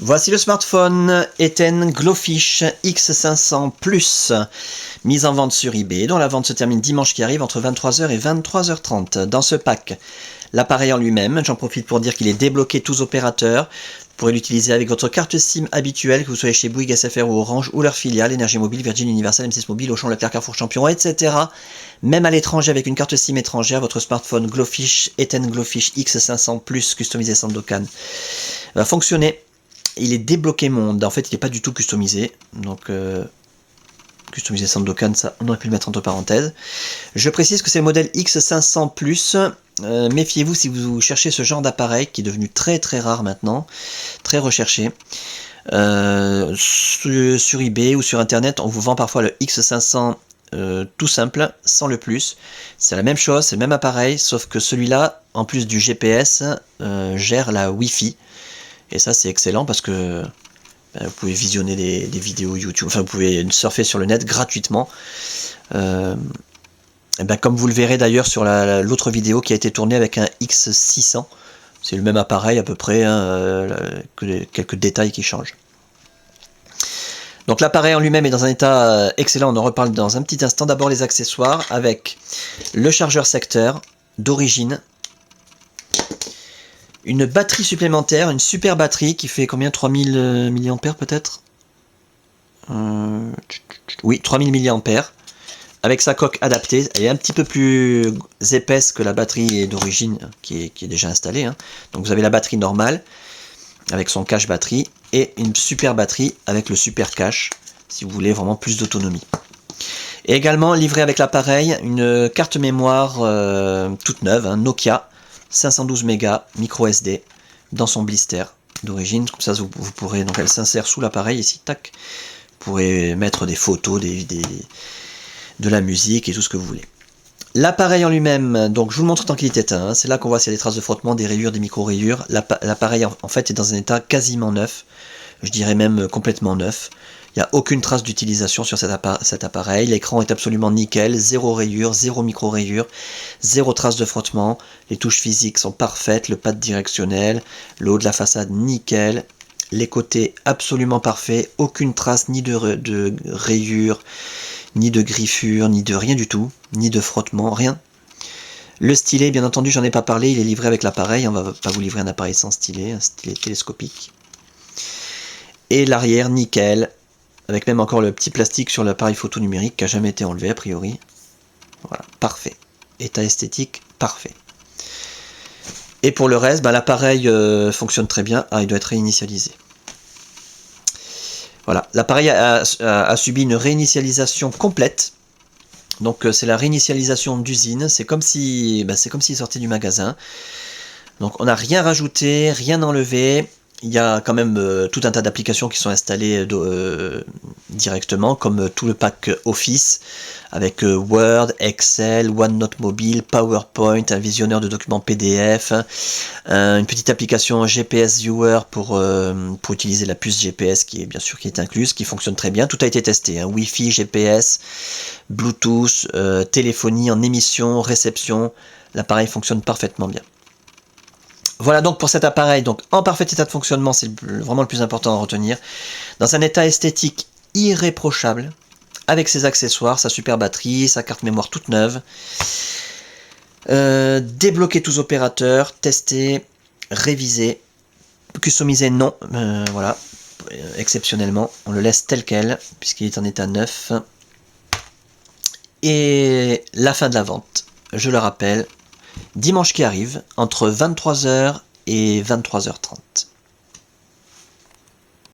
Voici le smartphone Etten Glowfish X500 Plus, mise en vente sur eBay, dont la vente se termine dimanche qui arrive entre 23h et 23h30. Dans ce pack, l'appareil en lui-même, j'en profite pour dire qu'il est débloqué tous opérateurs. Vous pourrez l'utiliser avec votre carte SIM habituelle, que vous soyez chez Bouygues, SFR ou Orange, ou leur filiale, Énergie Mobile, Virgin, Universal, M6 Mobile, Auchan, Leclerc, Carrefour, Champion, etc. Même à l'étranger avec une carte SIM étrangère, votre smartphone Glowfish Etten Glowfish X500 Plus, customisé Sandokan, va fonctionner. Il est débloqué monde, en fait il n'est pas du tout customisé, donc customisé Sandokan, ça on aurait pu le mettre entre parenthèses. Je précise que c'est le modèle X500 Plus, méfiez-vous si vous cherchez ce genre d'appareil qui est devenu très très rare maintenant, très recherché. Sur eBay ou sur internet on vous vend parfois le X500 tout simple, sans le plus. C'est la même chose, c'est le même appareil, sauf que celui-là, en plus du GPS, gère la Wi-Fi. Et ça c'est excellent parce que vous pouvez visionner des vidéos YouTube, enfin vous pouvez surfer sur le net gratuitement. Comme vous le verrez d'ailleurs sur l'autre vidéo qui a été tournée avec un X600. C'est le même appareil à peu près, que quelques détails qui changent. Donc l'appareil en lui-même est dans un état excellent, on en reparle dans un petit instant. D'abord les accessoires avec le chargeur secteur d'origine. Une batterie supplémentaire, une super batterie qui fait combien, 3000 mAh peut-être, oui, 3000 mAh, avec sa coque adaptée. Elle est un petit peu plus épaisse que la batterie d'origine qui est déjà installée, hein. Donc vous avez la batterie normale, avec son cache batterie, et une super batterie avec le super cache, si vous voulez vraiment plus d'autonomie. Et également livré avec l'appareil, une carte mémoire toute neuve, hein, Nokia, 512 mégas, micro SD, dans son blister d'origine, comme ça vous pourrez, donc elle s'insère sous l'appareil ici, tac, vous pourrez mettre des photos, de la musique et tout ce que vous voulez. L'appareil en lui-même, donc je vous le montre tant qu'il est éteint, hein, c'est là qu'on voit s'il y a des traces de frottement, des rayures, des micro-rayures. L'appareil en fait est dans un état quasiment neuf, je dirais même complètement neuf. Il n'y a aucune trace d'utilisation sur cet appareil, l'écran est absolument nickel, zéro rayure, zéro micro-rayure, zéro trace de frottement, les touches physiques sont parfaites, le pad directionnel, le haut de la façade nickel, les côtés absolument parfaits, aucune trace ni de rayure, ni de griffure, ni de rien du tout, ni de frottement, rien. Le stylet, bien entendu, j'en ai pas parlé, il est livré avec l'appareil, on va pas vous livrer un appareil sans stylet, un stylet télescopique. Et l'arrière, nickel, avec même encore le petit plastique sur l'appareil photo numérique qui n'a jamais été enlevé a priori. Voilà, parfait. État esthétique, parfait. Et pour le reste, l'appareil fonctionne très bien. Ah, il doit être réinitialisé. Voilà, l'appareil a subi une réinitialisation complète. Donc c'est la réinitialisation d'usine. C'est comme s'il sortait du magasin. Donc on n'a rien rajouté, rien enlevé. Il y a quand même tout un tas d'applications qui sont installées directement, comme tout le pack Office, avec Word, Excel, OneNote mobile, PowerPoint, un visionneur de documents PDF, une petite application GPS Viewer pour utiliser la puce GPS qui est incluse, qui fonctionne très bien. Tout a été testé, hein, Wi-Fi, GPS, Bluetooth, téléphonie en émission, réception. L'appareil fonctionne parfaitement bien. Voilà donc pour cet appareil, donc en parfait état de fonctionnement, c'est vraiment le plus important à retenir, dans un état esthétique irréprochable, avec ses accessoires, sa super batterie, sa carte mémoire toute neuve, débloqué tous opérateurs, testé, révisé, customisé non, voilà, exceptionnellement, on le laisse tel quel, puisqu'il est en état neuf, et la fin de la vente, je le rappelle, dimanche qui arrive, entre 23h et 23h30.